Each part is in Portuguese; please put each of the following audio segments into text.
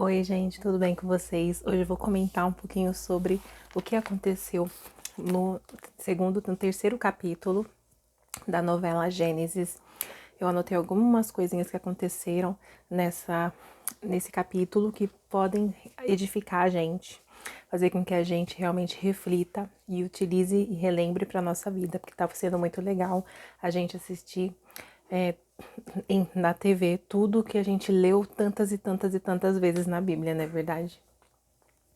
Oi, gente, tudo bem com vocês? Hoje eu vou comentar um pouquinho sobre o que aconteceu no terceiro capítulo da novela Gênesis. Eu anotei algumas coisinhas que aconteceram nesse capítulo que podem edificar a gente, fazer com que a gente realmente reflita e utilize e relembre para nossa vida, porque estava sendo muito legal a gente assistir é, na TV tudo que a gente leu tantas e tantas e tantas vezes na Bíblia, não é verdade?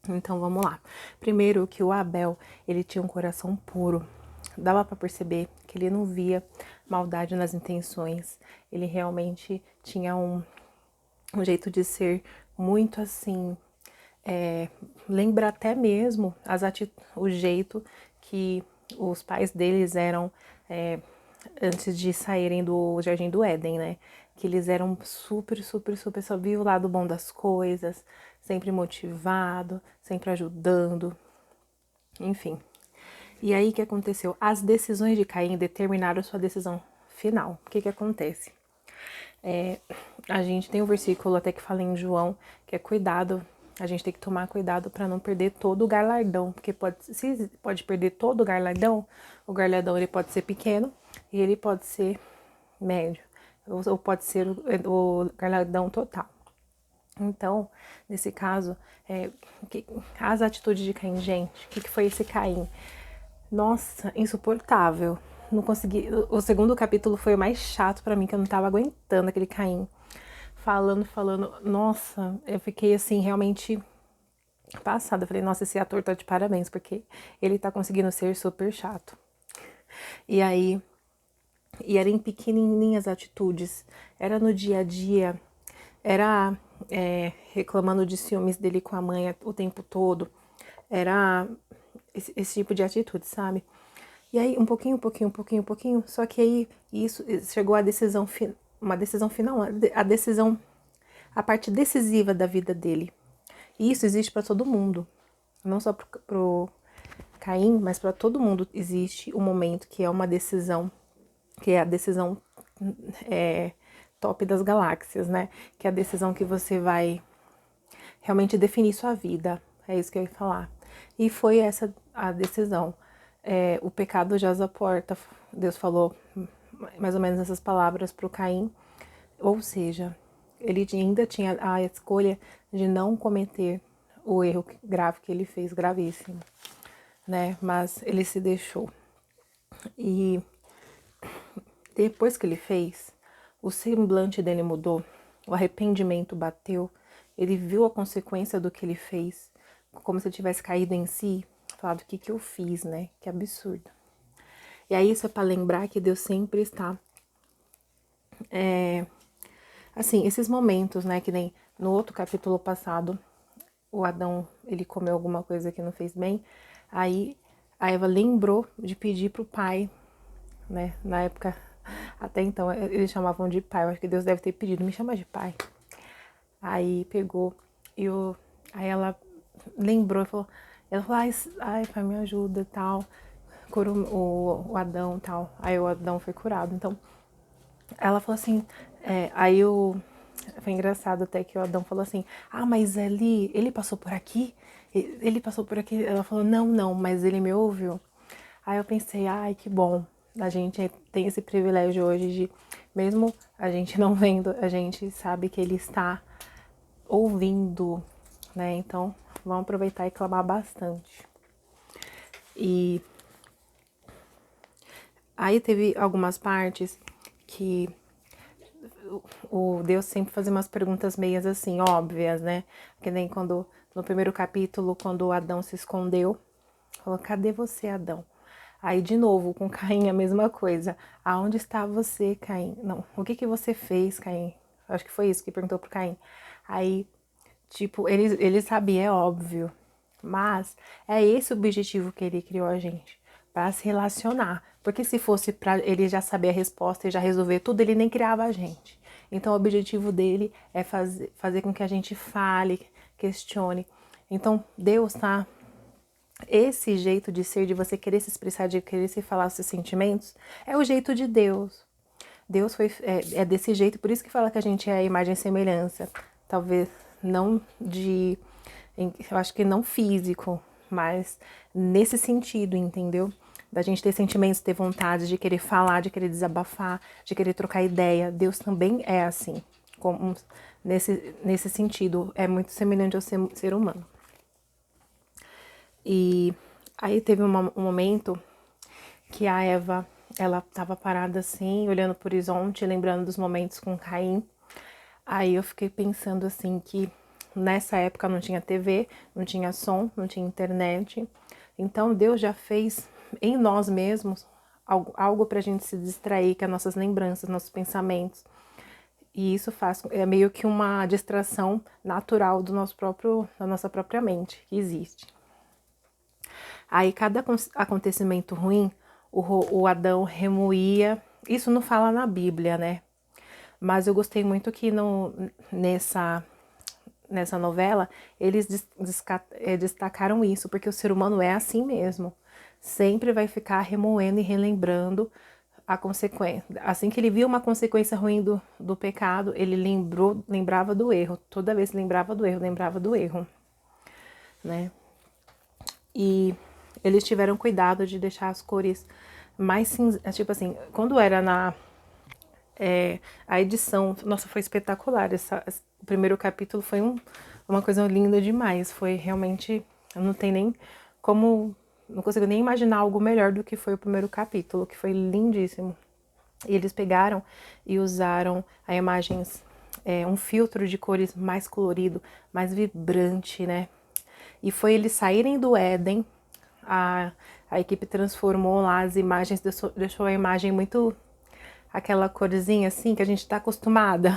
Então vamos lá. Primeiro que o Abel, ele tinha um coração puro. Dava para perceber que ele não via maldade nas intenções. Ele realmente tinha um jeito de ser muito assim. Lembra até mesmo o jeito que os pais deles eram antes de saírem do Jardim do Éden, né? Que eles eram super, super, super, só viam o lado bom das coisas, sempre motivado, sempre ajudando, enfim. E aí o que aconteceu? As decisões de Caim determinaram sua decisão final. O que acontece? A gente tem um versículo até que fala em João, que é cuidado, a gente tem que tomar cuidado para não perder todo o galardão, porque se pode perder todo o galardão ele pode ser pequeno e ele pode ser médio, ou pode ser o galardão total. Então, nesse caso, as atitudes de Caim, gente, o que foi esse Caim? Nossa, insuportável. Não consegui. O segundo capítulo foi o mais chato pra mim, que eu não tava aguentando aquele Caim. Falando. Nossa, eu fiquei assim, realmente passada. Eu falei, nossa, esse ator tá de parabéns, porque ele tá conseguindo ser super chato. E aí, era em pequenininhas atitudes, era no dia a dia, era reclamando de ciúmes dele com a mãe o tempo todo, era esse tipo de atitude, sabe? E aí, um pouquinho, só que aí isso chegou à decisão, uma decisão final, a decisão, a parte decisiva da vida dele. E isso existe para todo mundo, não só pro Caim, mas para todo mundo existe um momento que é uma decisão, que é a decisão top das galáxias, né? Que é a decisão que você vai realmente definir sua vida. É isso que eu ia falar. E foi essa a decisão. O pecado jaz à porta. Deus falou mais ou menos essas palavras para o Caim. Ou seja, ele ainda tinha a escolha de não cometer o erro grave que ele fez, gravíssimo, né? Mas ele se deixou. E depois que ele fez, o semblante dele mudou, o arrependimento bateu, ele viu a consequência do que ele fez, como se ele tivesse caído em si, falado, o que que eu fiz, né? Que absurdo. E aí isso é para lembrar que Deus sempre está, assim, esses momentos, né? Que nem no outro capítulo passado, o Adão, ele comeu alguma coisa que não fez bem, aí a Eva lembrou de pedir pro pai, né? Na época, até então, eles chamavam de pai. Eu acho que Deus deve ter pedido, me chama de pai. Aí pegou e aí ela lembrou e falou, ela falou, ai, pai, me ajuda e tal. Curou o Adão e tal. Aí o Adão foi curado. Então, ela falou assim, foi engraçado até que o Adão falou assim, mas ele passou por aqui? Ele passou por aqui? Ela falou, não, mas ele me ouviu. Aí eu pensei, ai, que bom. A gente tem esse privilégio hoje de, mesmo a gente não vendo, a gente sabe que ele está ouvindo, né? Então, vamos aproveitar e clamar bastante. E aí teve algumas partes que o Deus sempre fazia umas perguntas meias assim, óbvias, né? Que nem quando, no primeiro capítulo, quando Adão se escondeu, falou, cadê você, Adão? Aí, de novo, com Caim, a mesma coisa. Aonde está você, Caim? Não, o que você fez, Caim? Acho que foi isso que perguntou pro Caim. Aí, tipo, ele sabia, é óbvio. Mas é esse o objetivo que ele criou a gente, para se relacionar. Porque se fosse para ele já saber a resposta e já resolver tudo, ele nem criava a gente. Então, o objetivo dele é fazer com que a gente fale, questione. Então, Deus tá. Esse jeito de ser, de você querer se expressar, de querer se falar os seus sentimentos, é o jeito de Deus. Deus é desse jeito, por isso que fala que a gente é a imagem e semelhança. Talvez não de, eu acho que não físico, mas nesse sentido, entendeu? Da gente ter sentimentos, ter vontade de querer falar, de querer desabafar, de querer trocar ideia. Deus também é assim, como nesse sentido, é muito semelhante ao ser humano. E aí teve um momento que a Eva, ela estava parada assim, olhando para o horizonte, lembrando dos momentos com Caim. Aí eu fiquei pensando assim que nessa época não tinha TV, não tinha som, não tinha internet. Então Deus já fez em nós mesmos algo para a gente se distrair, que é nossas lembranças, nossos pensamentos. E isso é meio que uma distração natural da nossa própria mente, que existe. Aí cada acontecimento ruim, o Adão remoía. Isso não fala na Bíblia, né? Mas eu gostei muito que nessa novela eles destacaram isso, porque o ser humano é assim mesmo. Sempre vai ficar remoendo e relembrando a consequência. Assim que ele viu uma consequência ruim do pecado, ele lembrava do erro. Toda vez lembrava do erro, né? E eles tiveram cuidado de deixar as cores mais cinzentas. Tipo assim, quando era a edição, nossa, foi espetacular. O primeiro capítulo foi uma coisa linda demais. Foi realmente, eu não tenho nem como, não consigo nem imaginar algo melhor do que foi o primeiro capítulo, que foi lindíssimo. E eles pegaram e usaram a imagens, um filtro de cores mais colorido, mais vibrante, né? E foi eles saírem do Éden, a equipe transformou lá as imagens, deixou a imagem muito aquela corzinha assim que a gente tá acostumado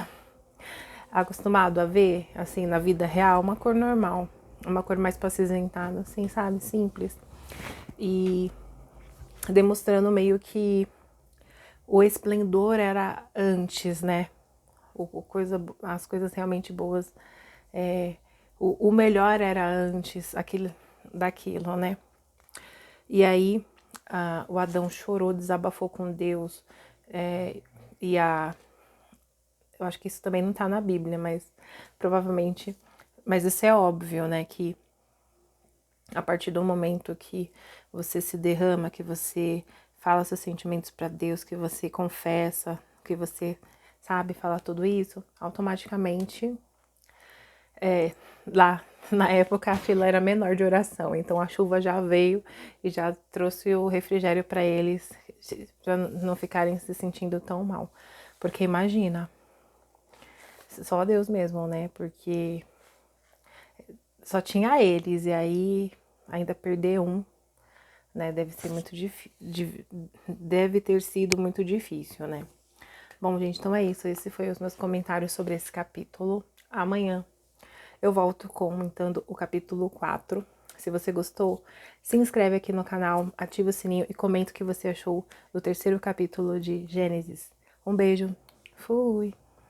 a ver, assim, na vida real, uma cor normal, uma cor mais pra acinzentada, assim, sabe, simples. E demonstrando meio que o esplendor era antes, né? As coisas realmente boas, o melhor era antes daquilo, né? E aí o Adão chorou, desabafou com Deus, e eu acho que isso também não tá na Bíblia, mas provavelmente, mas isso é óbvio, né, que a partir do momento que você se derrama, que você fala seus sentimentos para Deus, que você confessa, que você sabe falar tudo isso, automaticamente, lá na época a fila era menor de oração, então a chuva já veio e já trouxe o refrigério para eles, para não ficarem se sentindo tão mal. Porque imagina, só Deus mesmo, né? Porque só tinha eles e aí ainda perder um, né? Deve ter sido muito difícil, né? Bom, gente, então é isso. Esse foi os meus comentários sobre esse capítulo. Amanhã eu volto comentando o capítulo 4. Se você gostou, se inscreve aqui no canal, ativa o sininho e comenta o que você achou do terceiro capítulo de Gênesis. Um beijo. Fui!